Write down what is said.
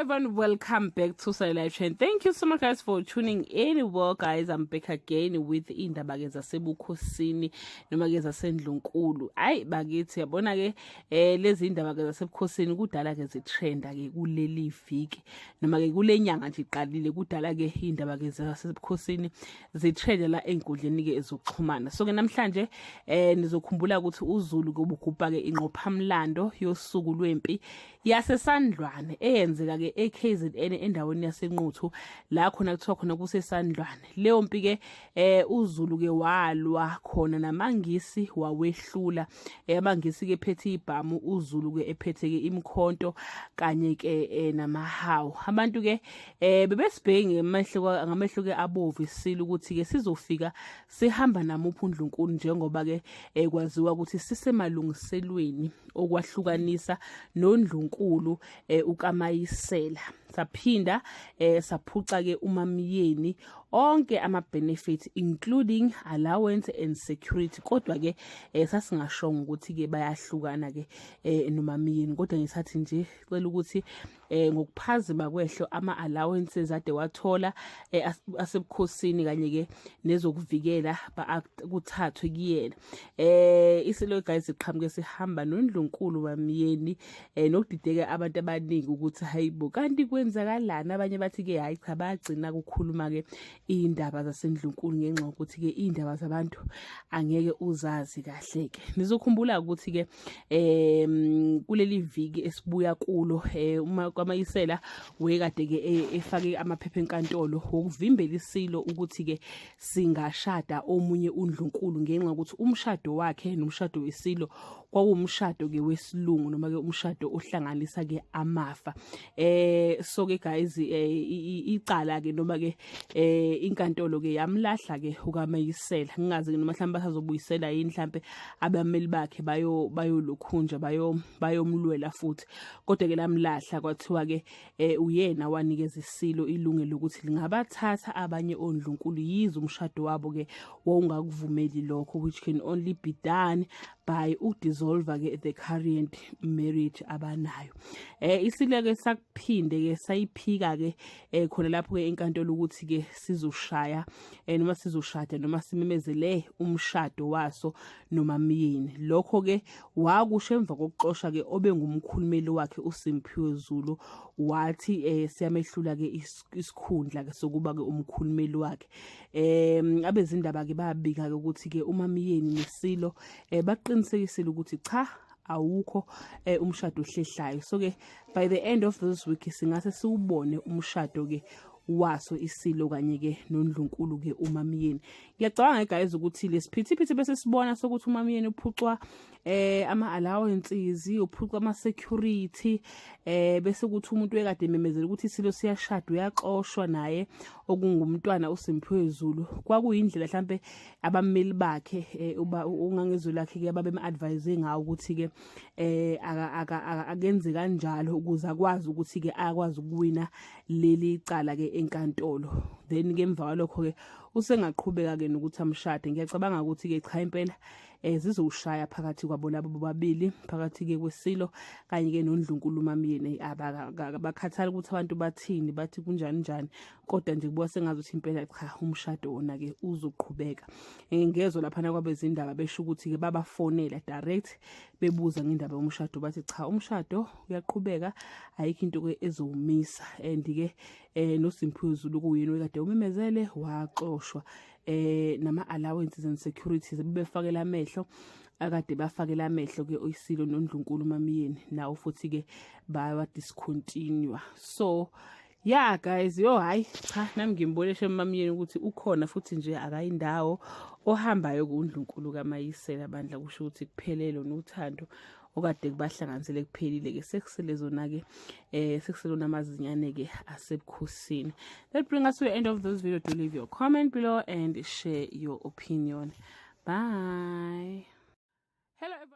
everyone, welcome back to Sunny Life Trend. Thank you so much guys for tuning in. Well guys, I'm back again with indaba ke zasebukhosini noma ke zasendlunkulu. Ayi bakithi yabona ke lezi indaba ke zasebukhosini kudala ke zitrenda ke kuleli viki noma ke kulenyanga nje iqalile kudala ke indaba ke zasebukhosini zitrenda la enkundleni ke ezokuxhumana. So ke namhlanje nizokhumbula ukuthi uZulu ke ubugubha ke inqophamlando yosuku lwempi yasesandlwane eyenzeka ke eKZN endaweni yasenquthu la khona kuthiwa khona kusesandlwane. Leyo mpi ke uZulu ke walwa khona namangisi wawehlula. Amangisi ke phethe ibhamu, uZulu ke ephethe ke imkhonto kanye ke namahawu. Abantu ke bebesibheke ngamehlo ke abovu isilo ukuthi ke sizofika sihamba namuphi uNdlunkulu njengoba ke kwaziwa ukuthi sisemalungiselweni okwahlukanisa noNdlunkulu ukaMayisela. Saphinda saphuca ke uMamiyeni onke ama benefits including allowance and security. Kodwa ke sasingashonga ukuthi ke bayahlukana ke noMamiyeni, kodwa ngisathi nje cela ukuthi ngokuphazima kwehlo ama allowances ade wathola asebukhosini kanye ke nezokuvikela kuthathwe kuyena. Isilo guys iqhamuke sihamba noNdlunkulu Mamiyeni nokudideka abantu abaningi ukuthi hayibo kanti kwenzakalana. Abanye bathi ke hayi cha bagcina kukhuluma ke indaba zasendlunkulu ngenxa ukuthi ke indaba zabantu angeke uzazi kahle ke. Nizokhumbula ukuthi ke kuleli viki esibuya kulo uMayisela wekade ke efake amaphepha enkantolo wokuvimbela isilo ukuthi ke singashada omunye uNdlunkulu ngenxa ukuthi umshado wakhe nomshado wesilo kwawumshado ke wesilungu noma ke umshado ohlanganisa ke amafa. So ke guys icala ke noma ke inkantolo ke yamlahla ke ukaMayisela. Ngingazi noma mhlawumbe basazobuyisela yini mhlambe abameli bakhe bayolokhunja bayomlwela futhi, kodwa ke lamlahla kwathiwa ke uyena wanikeza isilo ilungelo lokuthi lingabathatha abanye oNdlunkulu yize umshado wabo ke wawungakuvumeli lokho, which can only be done by dissolve ke the current marriage abanayo. Isilo ke sakuphinde ke sayiphika ke khona lapho ke inkantolo ukuthi ke sizoshaya noma sizoshada noma simemezele umshado waso noMamiyeni. Lokho ke wakusho emva kokuxoxa ke obengumkhulumeli wakhe uSimphiwe Zulu wathi siyamehlula ke isikhundla ke sokuba ke umkhulumeli wakhe. Abezindaba ke babika ke ukuthi ke uMamiyeni nesilo baqinisekisile ukuthi cha awukho umshado ohlehlayo. So ke by the end of this week singase siubone umshado ke waso isilo kanye ke noNdlunkulu ke uMamiyeni. Ngiyacabanga guys ukuthi lesiphithiphithi bese sibona sokuthi uMamiyeni uphucwa ama allowances, uphucwa ama security, bese kuthi umuntu ekade memezela ukuthi isilo siyashada uyaxoshwa naye okungumntwana uSimphiwe Zulu. Kwakuyindlela mhlambe abameli bakhe ungangezwe lakhe ke ababema-advise ngawo ukuthi ke akenze kanjalo ukuze akwazi ukuthi ke akwazi ukuwina leli cala ke enkantolo. Then ke emva kwalokho ke usengaqhubeka ke nokuthi amshade. Ngiyacabanga ukuthi ke cha impela zizoshaya phakathi kwabo labo bobabili, phakathi ke kwesilo kanye ke noNdlunkulu uMamiyeni. Abakhathala ukuthi abantu bathini bathi kunjani njani, kodwa nje kubuka sengazi ukuthi impela cha umshado wona ke uzoqhubeka. Ngezwe lapha kwabezindaba besho ukuthi ke babafonela direct bebuza ngendaba yomshado bathi cha umshado uyaqhubeka ayikho into ke ezowumisa. And ke noSimphiwe Zulu kuyena okade umemezele waxoshwa nama allowances and securities bebefakela amehlo akade bafakela amehlo ke oyisilo noNdlunkulu uMamiyeni nawo futhi ke baya discontinue. So yeah guys, yo hayi cha nami ngimboleshe uMamiyeni ukuthi ukhona futhi nje akayindawo ohambayo kuNdlunkulu kaMayisela bandla kusho ukuthi kuphelelo nothando okade kubahlanganisele kuphelile ke sekusele zona ke sekuselona amazinyane ke asebukhosini. That brings us to the end of this video. Do leave your comment below and share your opinion. Bye. Hello everyone.